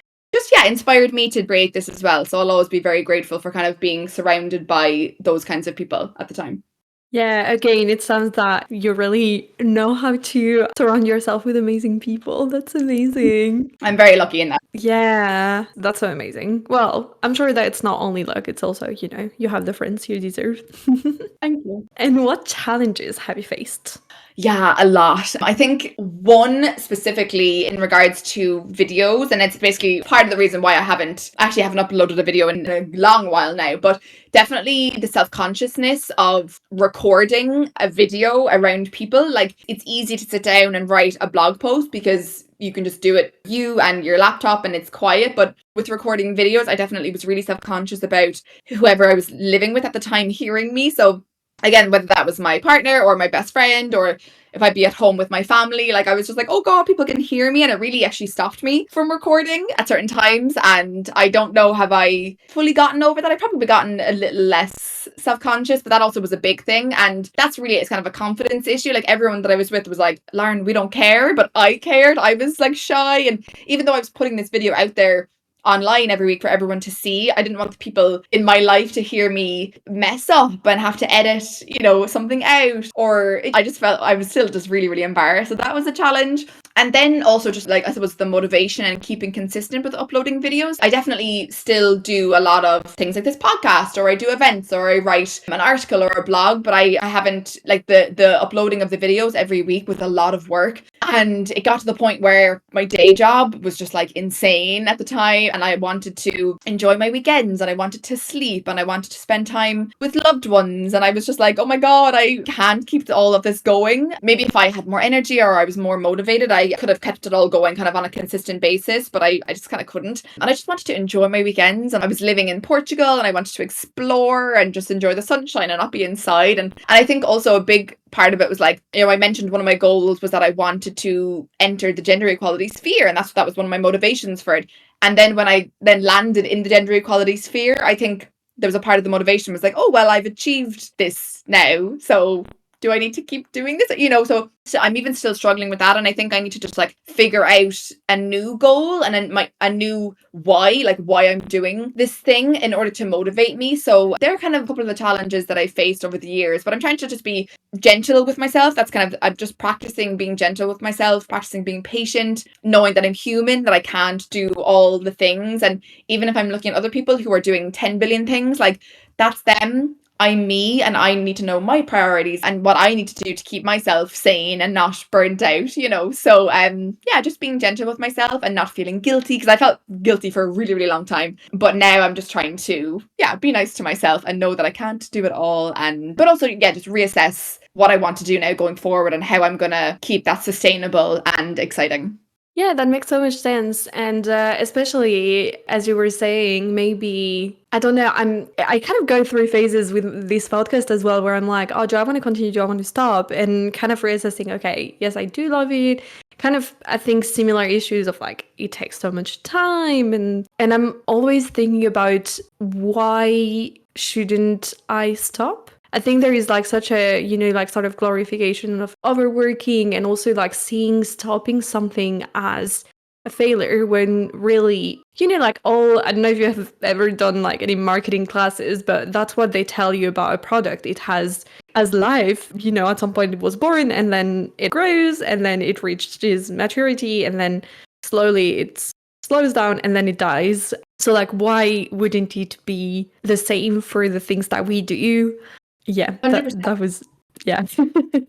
inspired me to create this as well. So I'll always be very grateful for kind of being surrounded by those kinds of people at the time. Yeah, again, it sounds that you really know how to surround yourself with amazing people. That's amazing. I'm very lucky in that. Yeah, that's so amazing. Well, I'm sure that it's not only luck, it's also, you have the friends you deserve. Thank you. And what challenges have you faced? Yeah, a lot. I think one specifically in regards to videos, and it's basically part of the reason why I haven't uploaded a video in a long while now, but definitely the self-consciousness of recording a video around people. Like it's easy to sit down and write a blog post because you can just do it you and your laptop and it's quiet. But with recording videos, I definitely was really self-conscious about whoever I was living with at the time hearing me. So again, whether that was my partner or my best friend, or if I'd be at home with my family, like I was just like, oh God, people can hear me. And it really actually stopped me from recording at certain times. And I don't know, have I fully gotten over that? I've probably gotten a little less self-conscious, but that also was a big thing. And that's really, it's kind of a confidence issue. Like everyone that I was with was like, Lauren, we don't care, but I cared. I was like shy. And even though I was putting this video out there online every week for everyone to see, I didn't want the people in my life to hear me mess up and have to edit, something out. Or I just felt I was still just really, really embarrassed. So that was a challenge. And then also just like, I suppose the motivation and keeping consistent with uploading videos. I definitely still do a lot of things like this podcast, or I do events, or I write an article or a blog, but I haven't, like the uploading of the videos every week was a lot of work. And it got to the point where my day job was just like insane at the time. And I wanted to enjoy my weekends, and I wanted to sleep, and I wanted to spend time with loved ones. And I was just like, oh my God, I can't keep all of this going. Maybe if I had more energy or I was more motivated, I could have kept it all going kind of on a consistent basis, but I just kind of couldn't. And I just wanted to enjoy my weekends. And I was living in Portugal and I wanted to explore and just enjoy the sunshine and not be inside. And I think also a big part of it was like, I mentioned one of my goals was that I wanted to enter the gender equality sphere, and that was one of my motivations for it. And then when I then landed in the gender equality sphere, I think there was a part of the motivation was like, oh, well, I've achieved this now. So do I need to keep doing this? So I'm even still struggling with that. And I think I need to just like figure out a new goal and then a new why, like why I'm doing this thing in order to motivate me. So there are kind of a couple of the challenges that I faced over the years, but I'm trying to just be gentle with myself. That's kind of, I'm just practicing being gentle with myself, practicing being patient, knowing that I'm human, that I can't do all the things. And even if I'm looking at other people who are doing 10 billion things, like that's them. I'm me, and I need to know my priorities and what I need to do to keep myself sane and not burnt out, So just being gentle with myself and not feeling guilty, because I felt guilty for a really, really long time. But now I'm just trying to be nice to myself and know that I can't do it all, but also just reassess what I want to do now going forward and how I'm gonna keep that sustainable and exciting. Yeah, that makes so much sense. And especially as you were saying, maybe, I don't know, I kind of go through phases with this podcast as well, where I'm like, oh, do I want to continue? Do I want to stop? And kind of reassessing, okay, yes, I do love it. Kind of, I think, similar issues of like, it takes so much time. And I'm always thinking about why shouldn't I stop? I think there is like such a, like sort of glorification of overworking, and also like stopping something as a failure, when really, like I don't know if you have ever done like any marketing classes, but that's what they tell you about a product. It has as life, at some point it was born, and then it grows, and then it reaches maturity, and then slowly it slows down, and then it dies. So like, why wouldn't it be the same for the things that we do? Yeah, that was, yeah.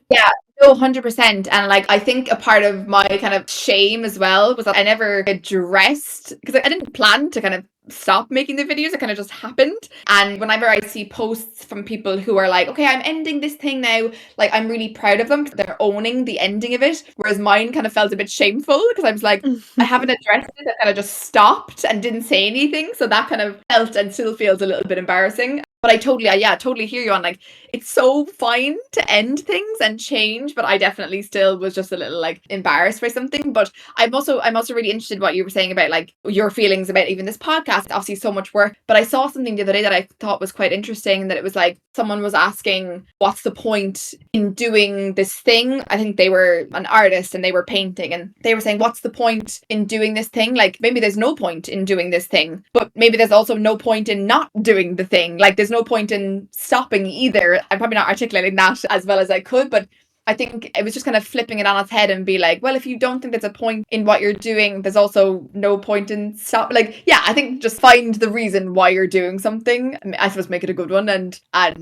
Yeah, No, 100%. And like, I think a part of my kind of shame as well was that I never addressed, because I didn't plan to kind of stop making the videos. It kind of just happened. And whenever I see posts from people who are like, okay, I'm ending this thing now, like, I'm really proud of them because they're owning the ending of it. Whereas mine kind of felt a bit shameful because I was like, I haven't addressed it. I kind of just stopped and didn't say anything. So that kind of felt and still feels a little bit embarrassing. But I totally, yeah, totally hear you on like, it's so fine to end things and change, but I definitely still was just a little like embarrassed by something. But I'm also really interested in what you were saying about like your feelings about even this podcast. Obviously so much work. But I saw something the other day that I thought was quite interesting, that it was like someone was asking what's the point in doing this thing. I think they were an artist and they were painting, and they were saying, what's the point in doing this thing? Like maybe there's no point in doing this thing, but maybe there's also no point in not doing the thing. Like there's no point in stopping either. I'm probably not articulating that as well as I could, but I think it was just kind of flipping it on its head and be like, well, if you don't think there's a point in what you're doing, there's also no point in stop. Like, yeah, I think just find the reason why you're doing something. I suppose make it a good one. And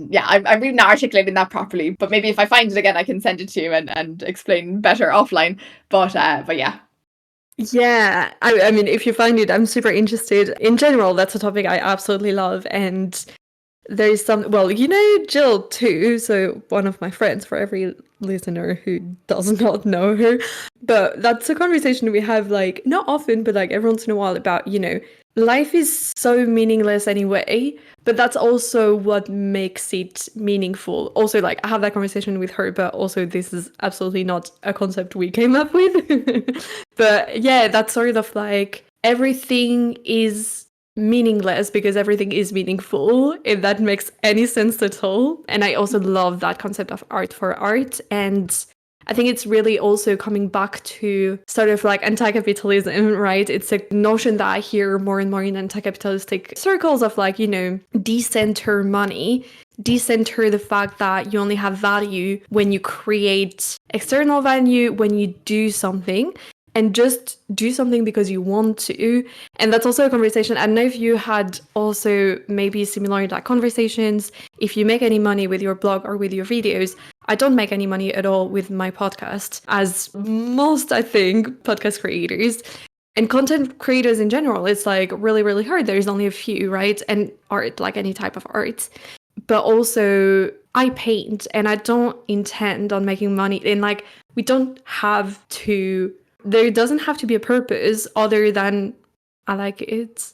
yeah, I'm really not articulating that properly. But maybe if I find it again, I can send it to you and explain better offline. But yeah. Yeah, I mean, if you find it, I'm super interested. In general, that's a topic I absolutely love. And there's some, well, you know Jill too, so one of my friends, for every listener who does not know her. But that's a conversation we have, like, not often, but like every once in a while about, life is so meaningless anyway, but that's also what makes it meaningful. Also, like, I have that conversation with her, but also this is absolutely not a concept we came up with. But yeah, that's sort of like everything is meaningless because everything is meaningful, if that makes any sense at all. And I also love that concept of art for art. And I think it's really also coming back to sort of like anti-capitalism, right? It's a notion that I hear more and more in anti-capitalistic circles of like, decenter money, decenter the fact that you only have value when you create external value, when you do something. And just do something because you want to. And that's also a conversation. I don't know if you had also maybe similar like conversations. If you make any money with your blog or with your videos, I don't make any money at all with my podcast, as most, I think, podcast creators. And content creators in general, it's like really, really hard. There's only a few, right? And art, like any type of art. But also, I paint and I don't intend on making money. And like, we don't have to. There doesn't have to be a purpose other than I like it.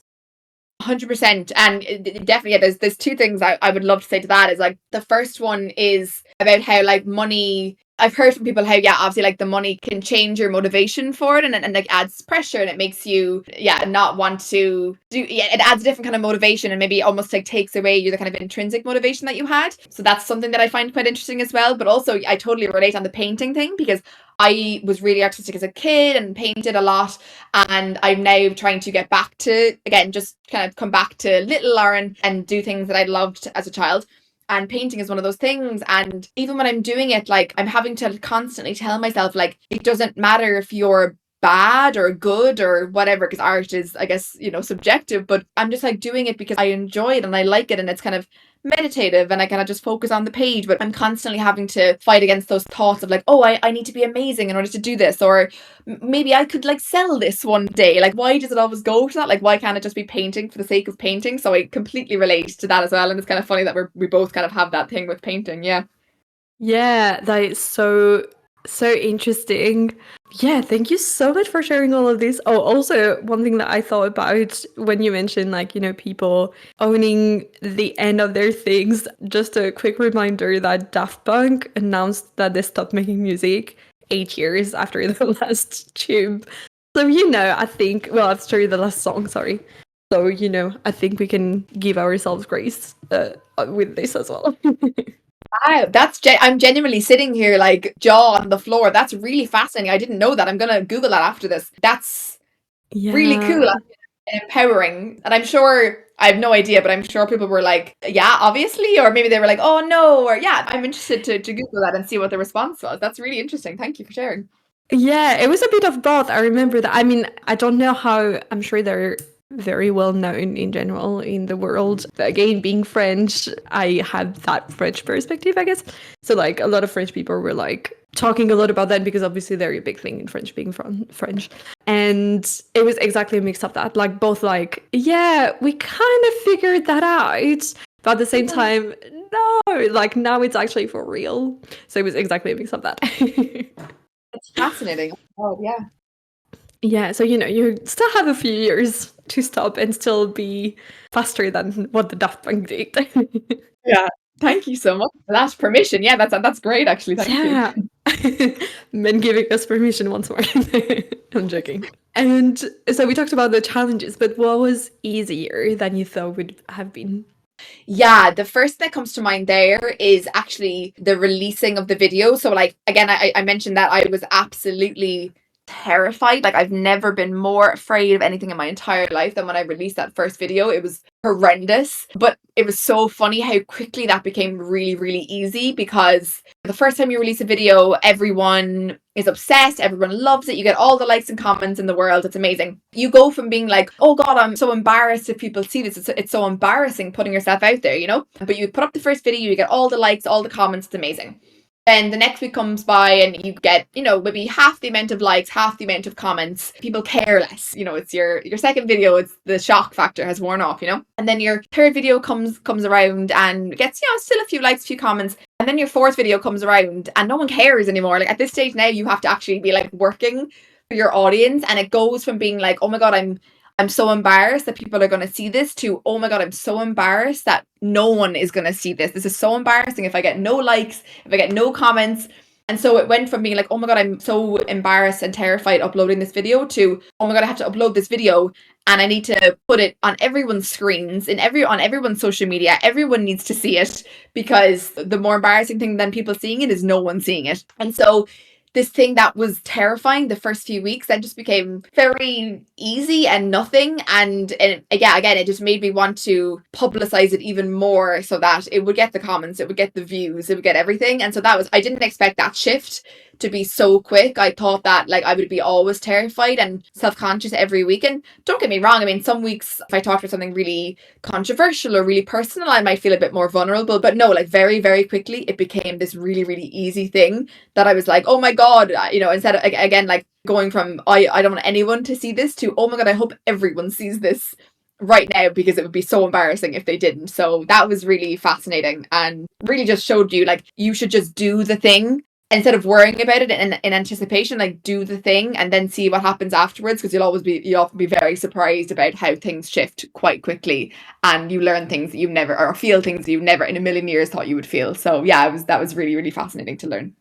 100%. And definitely, yeah, there's two things I would love to say to that. Is like, the first one is about how like money, I've heard from people how, yeah, obviously like the money can change your motivation for it, and like adds pressure, and it makes you, yeah, not want to do, yeah, it adds a different kind of motivation, and maybe almost like takes away the kind of intrinsic motivation that you had. So that's something that I find quite interesting as well. But also I totally relate on the painting thing, because I was really artistic as a kid and painted a lot. And I'm now trying to get back to, again, just kind of come back to little Lauren and do things that I loved as a child. And painting is one of those things. And even when I'm doing it, like, I'm having to constantly tell myself, like, it doesn't matter if you're bad or good or whatever, because art is, I guess, subjective, but I'm just like doing it because I enjoy it and I like it, and it's kind of meditative, and I kind of just focus on the page. But I'm constantly having to fight against those thoughts of like, oh, I need to be amazing in order to do this, or maybe I could like sell this one day. Like, why does it always go to that? Like, why can't it just be painting for the sake of painting? So I completely relate to that as well. And it's kind of funny that we both kind of have that thing with painting. Yeah, that is so interesting. Yeah, thank you so much for sharing all of this. Oh, also, one thing that I thought about when you mentioned, like, people owning the end of their things, just a quick reminder that Daft Punk announced that they stopped making music 8 years after the last tube. So, I think, well, after the last song, sorry. So, I think we can give ourselves grace with this as well. Wow, I'm genuinely sitting here like jaw on the floor. That's really fascinating. I didn't know that. I'm gonna Google that after this. That's really cool and empowering. And I'm sure, I have no idea, but I'm sure people were like, yeah, obviously, or maybe they were like, oh no, or yeah. I'm interested to Google that and see what the response was. That's really interesting. Thank you for sharing. Yeah, it was a bit of both. I remember that. I mean, I don't know how, I'm sure they're very well known in general in the world. But again, being French, I had that French perspective, I guess. So like a lot of French people were like, talking a lot about that because obviously they're a big thing in French, being from French. And it was exactly a mix of that, like both like, yeah, we kind of figured that out, but at the same time, no, like now it's actually for real. So it was exactly a mix of that. It's fascinating. Oh, yeah. Yeah, so you still have a few years to stop and still be faster than what the Daft Punk did. Yeah. Thank you so much for that permission. Yeah, that's great actually. Thank you. Yeah. Men giving us permission once more. I'm joking. And so we talked about the challenges, but what was easier than you thought would have been? Yeah, the first that comes to mind there is actually the releasing of the video. So like again, I mentioned that I was absolutely terrified. Like I've never been more afraid of anything in my entire life than when I released that first video. It was horrendous, but it was so funny how quickly that became really, really easy, because the first time you release a video, everyone is obsessed, everyone loves it, you get all the likes and comments in the world, it's amazing. You go from being like, oh god, I'm so embarrassed if people see this, it's so embarrassing putting yourself out there, you know? But you put up the first video, you get all the likes, all the comments, it's amazing. Then the next week comes by and you get, maybe half the amount of likes, half the amount of comments. People care less. It's your second video, it's the shock factor has worn off, And then your third video comes around and gets, still a few likes, a few comments. And then your fourth video comes around and no one cares anymore. Like at this stage now, you have to actually be like working for your audience. And it goes from being like, oh my God, I'm so embarrassed that people are going to see this, to, oh my God, I'm so embarrassed that no one is going to see this. This is so embarrassing if I get no likes, if I get no comments. And so it went from being like, oh my God, I'm so embarrassed and terrified uploading this video, to, oh my God, I have to upload this video and I need to put it on everyone's screens, on everyone's social media. Everyone needs to see it, because the more embarrassing thing than people seeing it is no one seeing it. And so this thing that was terrifying the first few weeks then just became very easy and nothing. And yeah, again, it just made me want to publicize it even more so that it would get the comments, it would get the views, it would get everything. And so I didn't expect that shift to be so quick. I thought that like I would be always terrified and self-conscious every week. And don't get me wrong, I mean, some weeks if I talked about something really controversial or really personal, I might feel a bit more vulnerable. But no, like very, very quickly, it became this really, really easy thing that I was like, oh my God, instead of, again, like going from, I don't want anyone to see this, to, oh my God, I hope everyone sees this right now, because it would be so embarrassing if they didn't. So that was really fascinating and really just showed you like you should just do the thing instead of worrying about it in anticipation. Like do the thing and then see what happens afterwards, because you'll often be very surprised about how things shift quite quickly, and you learn things that you never, or feel things that you never in a million years thought you would feel. So yeah, that was really, really fascinating to learn.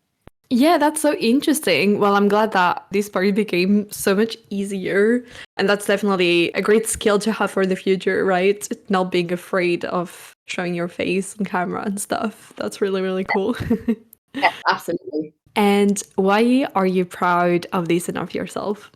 Yeah, that's so interesting. Well, I'm glad that this part became so much easier. And that's definitely a great skill to have for the future, right? Not being afraid of showing your face on camera and stuff. That's really, really cool. Yeah, absolutely. And why are you proud of this and of yourself?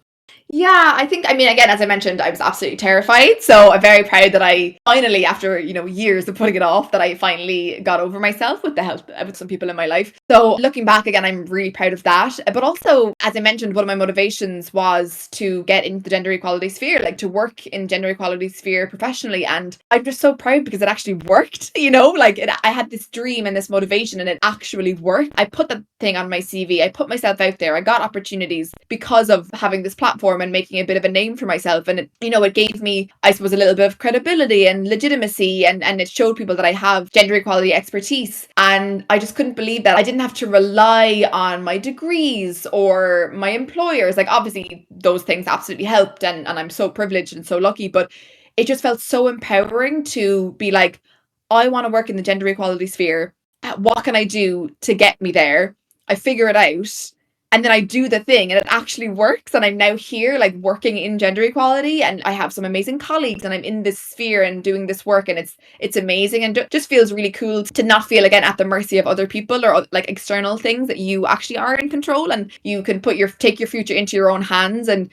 Yeah, I think, I mean, again, as I mentioned, I was absolutely terrified. So I'm very proud that I finally, after, years of putting it off, that I finally got over myself with the help with some people in my life. So looking back again, I'm really proud of that. But also, as I mentioned, one of my motivations was to get into the gender equality sphere, like to work in gender equality sphere professionally. And I'm just so proud because it actually worked, I had this dream and this motivation and it actually worked. I put the thing on my CV. I put myself out there. I got opportunities because of having this platform and making a bit of a name for myself. And it gave me, I suppose, a little bit of credibility and legitimacy, and it showed people that I have gender equality expertise. And I just couldn't believe that I didn't have to rely on my degrees or my employers. Like obviously those things absolutely helped, and I'm so privileged and so lucky, but it just felt so empowering to be like, I want to work in the gender equality sphere. What can I do to get me there? I figure it out. And then I do the thing and it actually works. And I'm now here, like working in gender equality, and I have some amazing colleagues and I'm in this sphere and doing this work, and it's amazing, and just feels really cool to not feel again at the mercy of other people or like external things, that you actually are in control and you can take your future into your own hands and,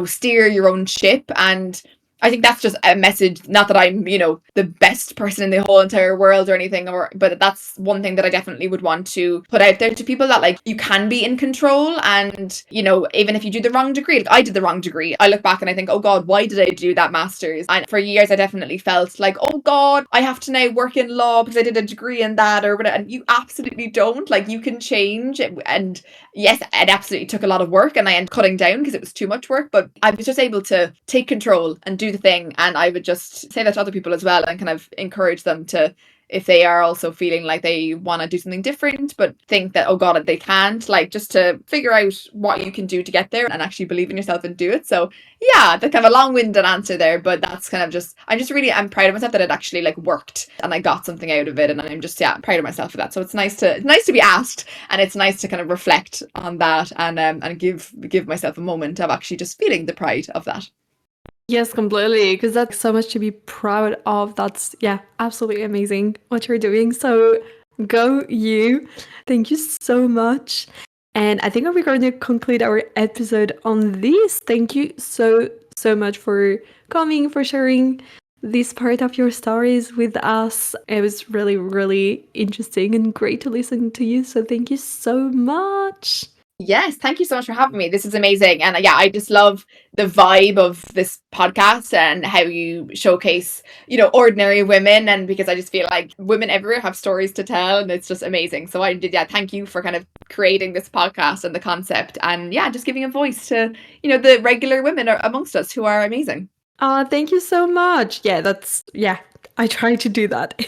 steer your own ship. And I think that's just a message, not that I'm, the best person in the whole entire world or anything, but that's one thing that I definitely would want to put out there to people, that like you can be in control. And, even if you do the wrong degree, like I did the wrong degree, I look back and I think, oh God, why did I do that master's? And for years, I definitely felt like, oh God, I have to now work in law because I did a degree in that or whatever. And you absolutely don't. Like, you can change. And yes, it absolutely took a lot of work and I ended up cutting down because it was too much work, but I was just able to take control and do the thing. And I would just say that to other people as well and kind of encourage them to, if they are also feeling like they want to do something different but think that, oh God, they can't, like, just to figure out what you can do to get there and actually believe in yourself and do it. So yeah, that's kind of a long-winded answer there, but that's kind of just, I'm proud of myself that it actually like worked and I got something out of it, and I'm just proud of myself for that. So it's nice to be asked, and it's nice to kind of reflect on that and give myself a moment of actually just feeling the pride of that. Yes, completely. Because that's so much to be proud of. That's, yeah, absolutely amazing what you're doing. So go you. Thank you so much. And I think we're going to conclude our episode on this. Thank you so, so much for coming, for sharing this part of your stories with us. It was really, really interesting and great to listen to you. So thank you so much. Yes, thank you so much for having me. This is amazing. And yeah, I just love the vibe of this podcast and how you showcase, ordinary women. And because I just feel like women everywhere have stories to tell, and it's just amazing. So thank you for kind of creating this podcast and the concept, and yeah, just giving a voice to, the regular women amongst us who are amazing. Thank you so much. Yeah, I try to do that.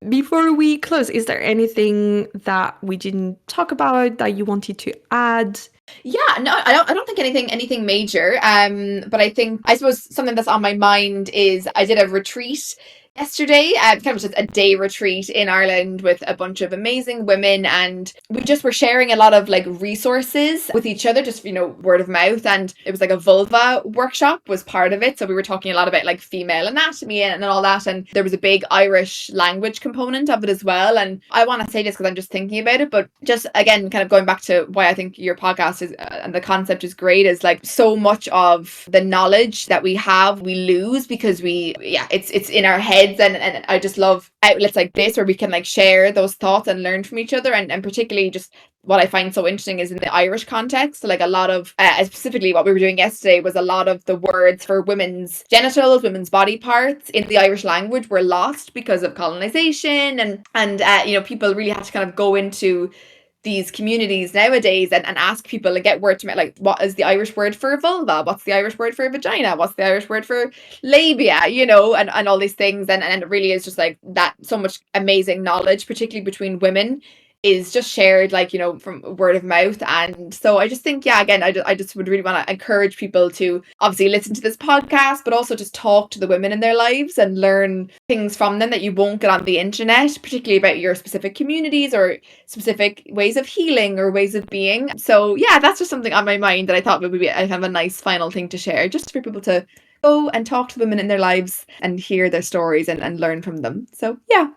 Before we close, is there anything that we didn't talk about that you wanted to add? Yeah, no, I don't think anything major. But I suppose something that's on my mind is I did a retreat yesterday, kind of just a day retreat in Ireland with a bunch of amazing women, and we just were sharing a lot of like resources with each other, just word of mouth. And it was like a vulva workshop was part of it, so we were talking a lot about like female anatomy and all that, and there was a big Irish language component of it as well. And I want to say this because I'm just thinking about it, but just again, kind of going back to why I think your podcast is and the concept is great, is like so much of the knowledge that we have we lose because it's in our head. And I just love outlets like this where we can like share those thoughts and learn from each other, and particularly just what I find so interesting is in the Irish context, like a lot of specifically what we were doing yesterday was a lot of the words for women's genitals, women's body parts in the Irish language were lost because of colonization, and people really had to kind of go into these communities nowadays and ask people and get word to me, like, what is the Irish word for vulva? What's the Irish word for vagina? What's the Irish word for labia? And all these things. And it really is just like that, so much amazing knowledge, particularly between women, is just shared like from word of mouth. And so I just think, yeah, again, I just would really want to encourage people to obviously listen to this podcast, but also just talk to the women in their lives and learn things from them that you won't get on the internet, particularly about your specific communities or specific ways of healing or ways of being. So yeah, that's just something on my mind that I thought would be kind of a nice final thing to share, just for people to go and talk to women in their lives and hear their stories and learn from them. So yeah.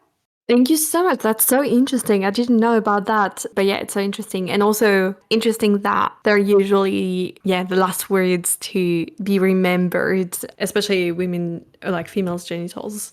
Thank you so much. That's so interesting. I didn't know about that. But yeah, it's so interesting. And also interesting that they're usually, the last words to be remembered, especially women, like females' genitals.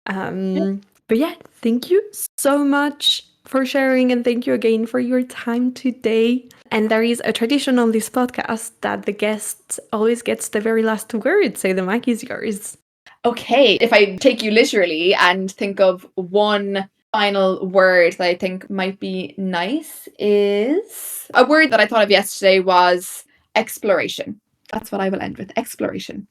But yeah, thank you so much for sharing. And thank you again for your time today. And there is a tradition on this podcast that the guest always gets the very last word. So the mic is yours. Okay, if I take you literally and think of one final word that I think might be nice, is a word that I thought of yesterday was exploration. That's what I will end with, exploration.